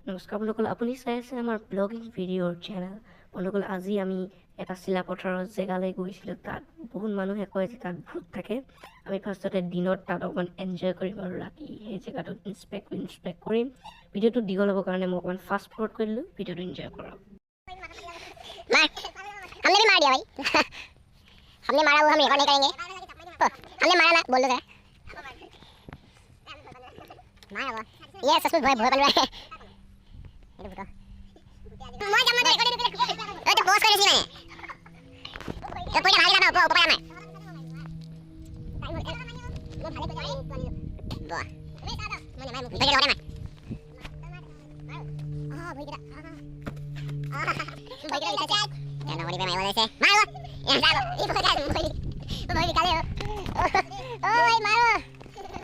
নমস্কাৰ বন্ধুসকল, আপুনি চাই আছে আমাৰ ব্লগিং ভিডিঅ'ৰ চেনেল। বন্ধুসকল, আজি আমি এটা চিলাপথাৰৰ জেগালৈ গৈছিলোঁ। তাত বহুত মানুহে কয় যে তাত ভূত থাকে। আমি ফাৰ্ষ্টতে দিনত তাত অকণমান এনজয় কৰিম আৰু ৰাতি সেই জেগাটোত ইনস্পেক্ট কৰিম। ভিডিঅ'টো দীঘল হ'বৰ কাৰণে মই অকণমান ফাষ্ট ফৰৱাৰ্ড কৰি দিলোঁ। ভিডিঅ'টো এনজয় কৰক। हमने भी मार दिया भाई। हमने मारा वो हम रिकॉर्ड नहीं करेंगे। हमने मारा ना, बोल दो जरा। मारा वो ये सच में भोय बन रहा है। ये देखो मोय जम्मा तो रिकॉर्ड नहीं करे। तो बॉस करे सी मैंने तो पूरा भाग रहा था ऊपर में। वो भाले को जाए वाह मैंने मैं मुझे लगा मैं हां भाई गिरा भाई गिरा क्या ना बड़ी पे मैं बोले से मारो ये डालो ये तो क्या भाई निकाले ओ भाई मारो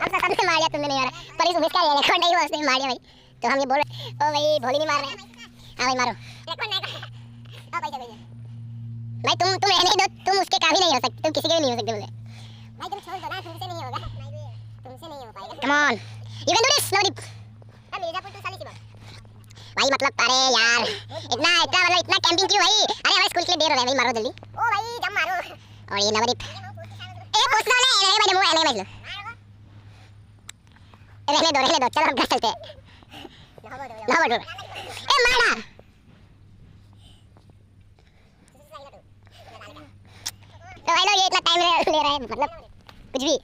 हम सब ने मार दिया तुमने नहीं मारा पर इस मिस का ये रिकॉर्ड नहीं हुआ उसने मार दिया भाई तो हम ये बोल ओ भाई भोली नहीं मार रहे हां भाई मारो रिकॉर्ड नहीं हां भाई चलो भाई तुम रहने दो तुम उसके काबिल नहीं हो सकते तुम किसी के भी नहीं हो सकते बोले भाई तुम छोड़ दो ना तुमसे नहीं होगा तुमसे नहीं हो पाएगा come on you can do this Navdeep अब मिर्जापुर टू सालिसिबा भाई मतलब अरे यार इतना मतलब इतना कैंपिंग क्यों भाई अरे हमारे स्कूल के लिए देर हो रहा है भाई मारो जल्दी ओ भाई जब मारो और ये नवदीप ए पूछना नहीं भाई मुंह नहीं बच लो रहने दो चलो हम घर चलते हैं ना बोलो ए मारा तो भाई लोग ये इतना टाइम ले रहे हैं मतलब कुछ भी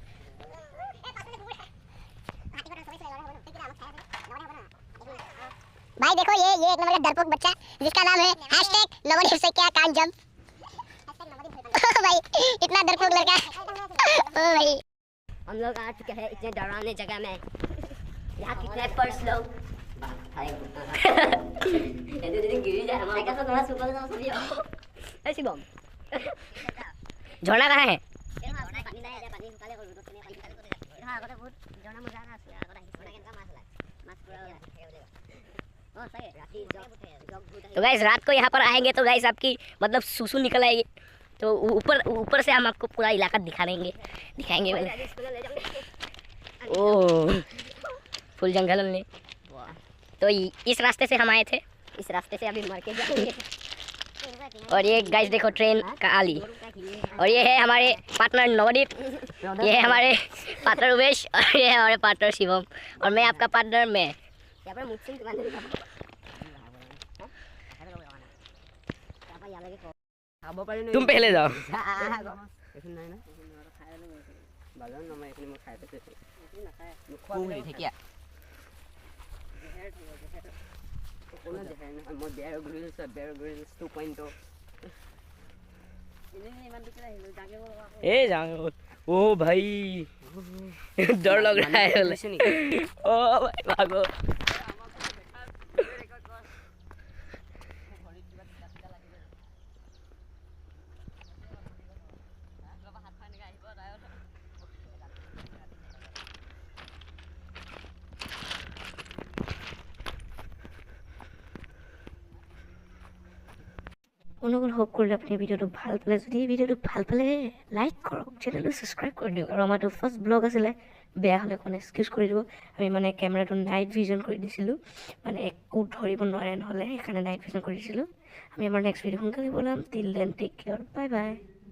भाई देखो ये एक नंबर का डरपोक बच्चा जिसका नाम है #नवदीप से क्या कान जंप भाई इतना डरपोक लड़का ओ भाई हम लोग आ चुके हैं इतने डरावने जगह में। यहाँ कितने पर्स लोग झरना कहाँ है? तो गाइस रात को यहाँ पर आएंगे तो गाइस आपकी मतलब सुसु निकल आएगी। तो ऊपर से हम आपको पूरा इलाका दिखाएंगे पहले। ओह फुल जंगल में। तो इस रास्ते से हम आए थे, इस रास्ते से अभी मर के जाएंगे। और ये गाइस देखो ट्रेन का आली। और ये है हमारे पार्टनर नवदीप, ये है हमारे पार्टनर उमेश और ये है हमारे पार्टनर शिवम और मैं आपका पार्टनर मैं। तुम पहले जाओ। ए जाओ ओ भाई डर लग रहा है ओ भाई भागो। বন্ধুসকল, হোপ কৰিলে আপুনি ভিডিঅ'টো ভাল পালে। যদি ভিডিঅ'টো ভাল পালে লাইক কৰক, চেনেলটো ছাবস্ক্ৰাইব কৰি দিয়ক। আৰু আমাৰতো ফাৰ্ষ্ট ব্লগ আছিলে, বেয়া হ'লে অকণ এক্সকিউজ কৰি দিব। আমি মানে কেমেৰাটো নাইট ভিজন কৰি দিছিলোঁ, মানে একো ধৰিব নোৱাৰে নহ'লে, সেইকাৰণে নাইট ভিজন কৰি দিছিলোঁ। আমি আমাৰ নেক্সট ভিডিঅ' সোনকালে বনাম। Till then take care, bye by.